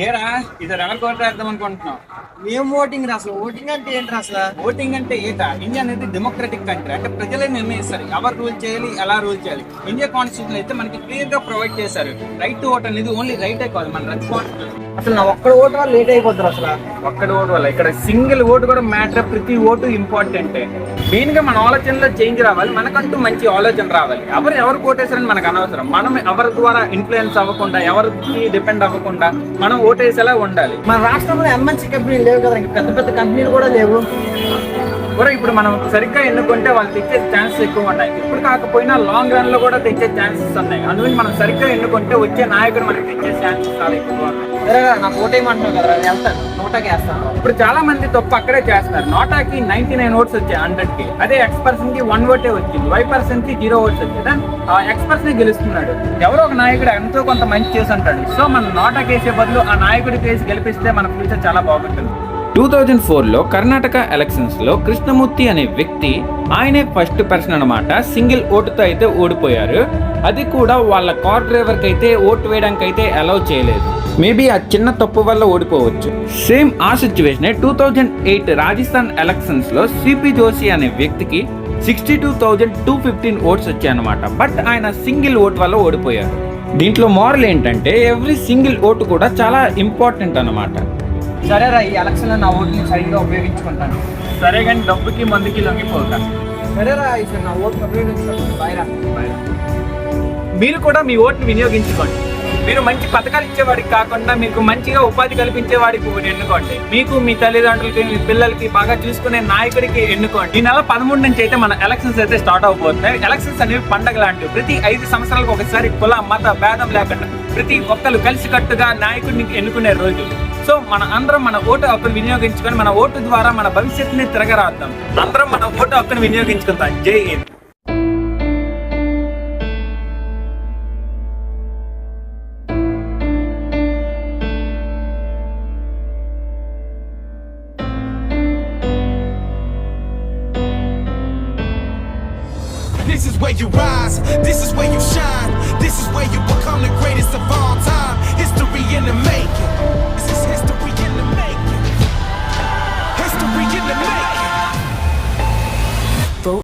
ఏరా ఇది ఎవరు కోటేద్దాం అనుకుంటున్నావు? ఏం ఓటింగ్ రా అసలు? ఓటింగ్ అంటే ఏంటి అసలు? ఓటింగ్ అంటే ఇండియా అనేది డెమోక్రటిక్ కంట్రీ, అంటే ప్రజలే నిర్ణయిస్తారు ఎవరు రూల్ చేయాలి, ఎలా రూల్ చేయాలి. ఇండియా కాన్స్టిట్యూషన్ అయితే మనకి క్లియర్ గా ప్రొవైడ్ చేశారు. రైట్ టు ఓట్ అనేది ఓన్లీ రైటే కాదు, మన రెస్పాన్సిబిలిటీ. అసలు నా ఒక్కడ ఓటు వల్ల లేట్ అయిపోతారు అసలు. ఒక్కడి ఓటు వల్ల ఇక్కడ సింగిల్ ఓటు కూడా మ్యాటర్. ప్రతి ఓటు ఇంపార్టెంట్. మెయిన్ గా మన ఆలోచనలో చేంజ్ రావాలి, మనకంటూ మంచి ఆలోచన రావాలి. ఎవరు ఓటేసారని మనకు అనవసరం. మనం ఎవరి ద్వారా ఇన్ఫ్లుయెన్స్ అవ్వకుండా, ఎవరికి డిపెండ్ అవ్వకుండా మనం ఓటేసేలా ఉండాలి. మన రాష్ట్రంలో ఎంఎన్సీ కంపెనీలు లేవు కదా, ఇంకా పెద్ద పెద్ద కంపెనీలు కూడా లేవు కూడా. ఇప్పుడు మనం సరిగ్గా ఎన్నుకుంటే వాళ్ళు తెచ్చే ఛాన్సెస్ ఎక్కువ ఉన్నాయి. ఇప్పుడు కాకపోయినా లాంగ్ రన్ లో కూడా తెచ్చే ఛాన్సెస్ ఉన్నాయి. అందుకని మనం సరిగ్గా ఎన్నుకుంటే వచ్చే నాయకుడు మనకి తెచ్చే ఛాన్సెస్ చాలా ఎక్కువ ఉన్నాయి. సరే నాకు ఓటేయమంటున్నావు కదా, నేను వెళ్తాను, నోటాకి వేస్తాను. ఇప్పుడు చాలా మంది తప్పు అక్కడే చేస్తున్నారు. నోటాకి 99 ఓట్స్ వచ్చాయి 100కి. అదే X% కి 1 ఓటే వచ్చింది, Y% కి 0 ఓట్స్ వచ్చింది. X% గెలుస్తున్నాడు. ఎవరో ఒక నాయకుడు ఎంతో కొంత మంచి చేసి ఉంటాడు. సో మనం నోటాకి వేసే బదులు ఆ నాయకుడికి వేసి గెలిపిస్తే మన ఫ్యూచర్ చాలా బాగుంటుంది. 2004లో కర్ణాటక ఎలక్షన్స్ లో కృష్ణమూర్తి అనే వ్యక్తి, ఆయనే ఫస్ట్ పర్సన్ అనమాట, సింగిల్ ఓటుతో అయితే ఓడిపోయారు. అది కూడా వాళ్ళ కార్ డ్రైవర్ కి అయితే ఓటు వేయడానికి అయితే అలౌ చేయలేదు. మేబీ ఆ చిన్న తప్పు వల్ల ఓడిపోవచ్చు. సేమ్ ఆ సిచ్యువేషన్ 2008 రాజస్థాన్ ఎలక్షన్స్ లో సిపి జోషి అనే వ్యక్తికి 62,215 ఓట్స్ వచ్చాయన్నమాట. బట్ ఆయన సింగిల్ ఓట్ వల్ల ఓడిపోయారు. దీంట్లో మోరల్ ఏంటంటే ఎవ్రీ సింగిల్ ఓటు కూడా చాలా ఇంపార్టెంట్ అన్నమాట. సరేరా, ఈ ఎలక్షన్ లో నా ఓటుని సరిగ్గా ఉపయోగించుకుంటాను. సరే కానీ డబ్బుకి మందుకి లొంగిపోక. సరేరా, ఈసారి నా ఓటుని ఉపయోగించుకుంటాను. బాయ్రా. మీరు కూడా మీ ఓటుని వినియోగించుకోండి. మీరు మంచి పథకాలు ఇచ్చేవాడికి కాకుండా మీకు మంచిగా ఉపాధి కల్పించే వాడికి ఎన్నుకోండి. మీకు, మీ తల్లిదండ్రులకి, మీ పిల్లలకి బాగా చూసుకునే నాయకుడికి ఎన్నుకోండి. ఈ నెల 13 నుంచి అయితే మన ఎలక్షన్స్ అయితే స్టార్ట్ అవబోతున్నాయి. ఎలక్షన్స్ అనేవి పండగ లాంటివి. ప్రతి 5 సంవత్సరాలకు ఒకసారి కుల మత భేదం లేకుండా ప్రతి ఒక్కరు కలిసికట్టుగా నాయకుడిని ఎన్నుకునే రోజు. సో మన అందరం మన ఓటు హక్కును వినియోగించుకొని మన ఓటు ద్వారా మన భవిష్యత్తుని తిరగరాద్దాం. అందరం మన ఓటు హక్కును వినియోగించుకుందాం. జై Hind. This is where you rise, this is where you shine, this is where you become